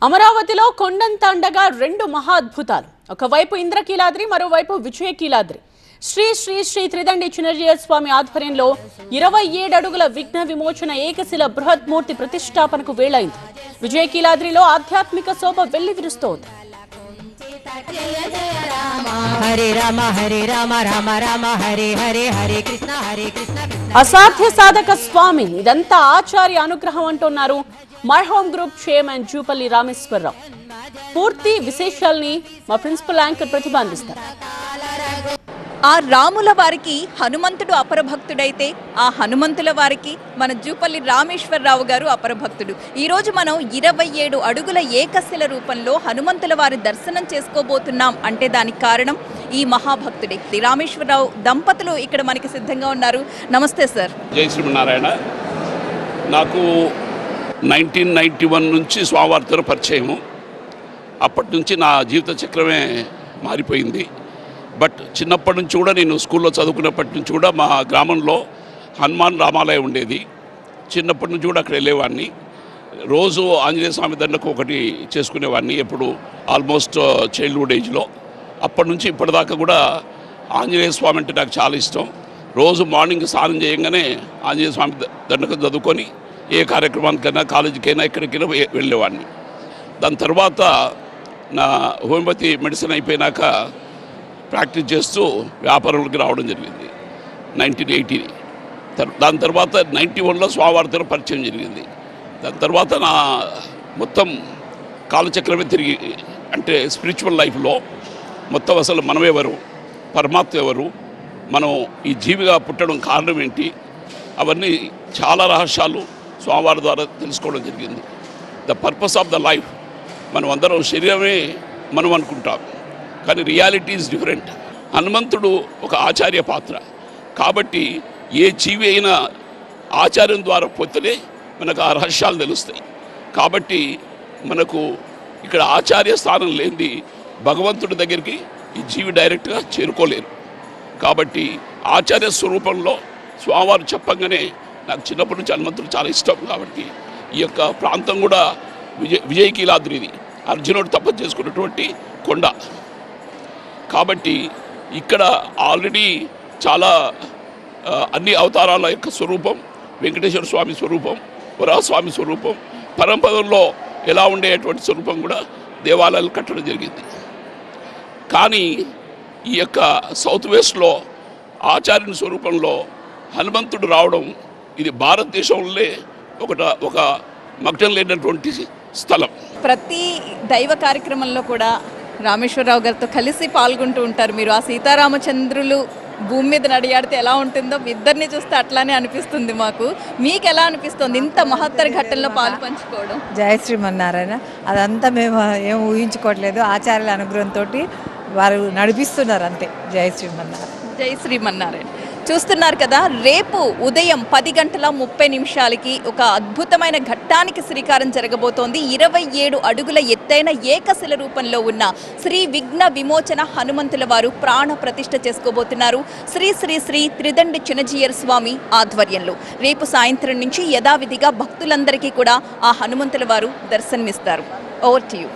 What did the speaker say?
అమరావతిలో కొండంత అండగా రెండు మహా అద్భుతాలు. ఒకవైపు ఇంద్రకీలాద్రి, మరోవైపు విజయకీలాద్రి. శ్రీ శ్రీ శ్రీ త్రిదండి చినజీయర స్వామి ఆధ్వర్యంలో 27 అడుగుల విఘ్న విమోచన ఏకశిల బృహత్మూర్తి ప్రతిష్టాపనకు వేళైంది. విజయకీలాద్రిలో ఆధ్యాత్మిక శోభ వెళ్లి విరుస్తోంది. అసాధ్య సాధక స్వామి, ఇదంతా ఆచార్య అనుగ్రహం అంటున్నారు మర్హోమ్ గ్రూప్ చైర్మన్ జూపల్లి రామేశ్వరరావు. పూర్తి విశేషాల్ని మా ప్రిన్సిపల్ యాంకర్ ప్రతిభ అందిస్తారు. ఆ రాముల వారికి హనుమంతుడు అపరభక్తుడైతే ఆ హనుమంతుల వారికి మన జూపల్లి రామేశ్వరరావు గారు అపరభక్తుడు. ఈరోజు మనం 27 అడుగుల ఏకశిల రూపంలో హనుమంతుల వారి దర్శనం చేసుకోబోతున్నాం అంటే దానికి కారణం ఈ మహాభక్తుడే. రామేశ్వరరావు దంపతులు ఇక్కడ మనకి సిద్ధంగా ఉన్నారు. నమస్తే సార్. జై శ్రీమన్నారాయణ. నాకు 1991 నుంచి స్వామివారితో పరిచయము. అప్పటి నుంచి నా జీవిత చక్రమే మారిపోయింది. బట్ చిన్నప్పటి నుంచి కూడా నేను స్కూల్లో చదువుకున్నప్పటి నుంచి కూడా మా గ్రామంలో హనుమాన్ రామాలయం ఉండేది. చిన్నప్పటి నుంచి కూడా అక్కడ వెళ్ళేవాడిని. రోజు ఆంజనేయ స్వామి దండకు ఒకటి చేసుకునేవాడిని, ఎప్పుడు ఆల్మోస్ట్ చైల్డ్హుడ్ ఏజ్లో. అప్పటి నుంచి ఇప్పటిదాకా కూడా ఆంజనేయ స్వామి అంటే నాకు చాలా ఇష్టం. రోజు మార్నింగ్ స్నానం చేయగానే ఆంజనేయ స్వామి దండకు చదువుకొని ఏ కార్యక్రమానికైనా, కాలేజీకైనా, ఎక్కడికైనా వెళ్ళేవాడిని. దాని తర్వాత నా హోమియోపతి మెడిసిన్ అయిపోయినాక ప్రాక్టీస్ చేస్తూ వ్యాపారంలోకి రావడం జరిగింది 1980. దాని తర్వాత 91లో స్వామివారితో పరిచయం జరిగింది. దాని తర్వాత నా మొత్తం కాలచక్రమే తిరిగి, అంటే స్పిరిచువల్ లైఫ్లో మొత్తం అసలు మనం ఎవరు, పరమాత్మ ఎవరు, మనం ఈ జీవిగా పుట్టడం కారణం ఏంటి, అవన్నీ చాలా రహస్యాలు స్వామివారి ద్వారా తెలుసుకోవడం జరిగింది. The purpose of the life, మనం అందరం శరీరమే మనం అనుకుంటాం, కానీ రియాలిటీ ఈజ్ డిఫరెంట్. హనుమంతుడు ఒక ఆచార్య పాత్ర కాబట్టి ఏ జీవి అయినా ఆచార్యం ద్వారా పొత్తులే మనకు ఆ రహస్యాలు తెలుస్తాయి. కాబట్టి మనకు ఇక్కడ ఆచార్య స్థానం లేనిది భగవంతుడి దగ్గరికి ఈ జీవి డైరెక్ట్గా చేరుకోలేరు. కాబట్టి ఆచార్య స్వరూపంలో స్వామివారు చెప్పంగానే నాకు చిన్నప్పటి నుంచి హనుమంతుడు చాలా ఇష్టం. కాబట్టి ఈ యొక్క ప్రాంతం కూడా విజయకీలాద్రిది, అర్జునుడు తపస్సు చేసుకున్నటువంటి కొండ. కాబట్టి ఇక్కడ ఆల్రెడీ చాలా అన్ని అవతారాల యొక్క స్వరూపం, వెంకటేశ్వర స్వామి స్వరూపం, వరాహస్వామి స్వరూపం, పరంపరలో ఎలా ఉండేటువంటి స్వరూపం కూడా దేవాలయాలు కట్టడం జరిగింది. కానీ ఈ యొక్క సౌత్ వెస్ట్లో ఆచార్యుని స్వరూపంలో హనుమంతుడు రావడం, ఇది భారతదేశంలో ఒక మగ్నం లేనటువంటి స్థలం. ప్రతి దైవ కార్యక్రమంలో కూడా రామేశ్వరరావు గారితో కలిసి పాల్గొంటూ ఉంటారు మీరు. ఆ సీతారామచంద్రులు భూమి మీద నడియాడితే ఎలా ఉంటుందో ఇద్దరిని చూస్తే అట్లానే అనిపిస్తుంది మాకు. మీకు ఎలా అనిపిస్తుంది ఇంత మహత్తర ఘట్టంలో పాలు పంచుకోవడం? జయ శ్రీమన్నారాయణ. అదంతా మేము ఏం ఊహించుకోవట్లేదు, ఆచార్యుల అనుగ్రహంతో వారు నడిపిస్తున్నారు అంతే. జయ శ్రీమన్నారాయణ. జై శ్రీమన్నారాయణ. చూస్తున్నారు కదా, రేపు ఉదయం 10:30 ఒక అద్భుతమైన ఘట్టానికి శ్రీకారం జరగబోతోంది. 27 అడుగుల ఎత్తైన ఏకశిల రూపంలో ఉన్న శ్రీ విఘ్న విమోచన హనుమంతుల వారు ప్రాణ ప్రతిష్ఠ చేసుకోబోతున్నారు శ్రీ శ్రీ శ్రీ త్రిదండి చినజీయర స్వామి ఆధ్వర్యంలో. రేపు సాయంత్రం నుంచి యథావిధిగా భక్తులందరికీ కూడా ఆ హనుమంతుల వారు దర్శనమిస్తారు. Over to you.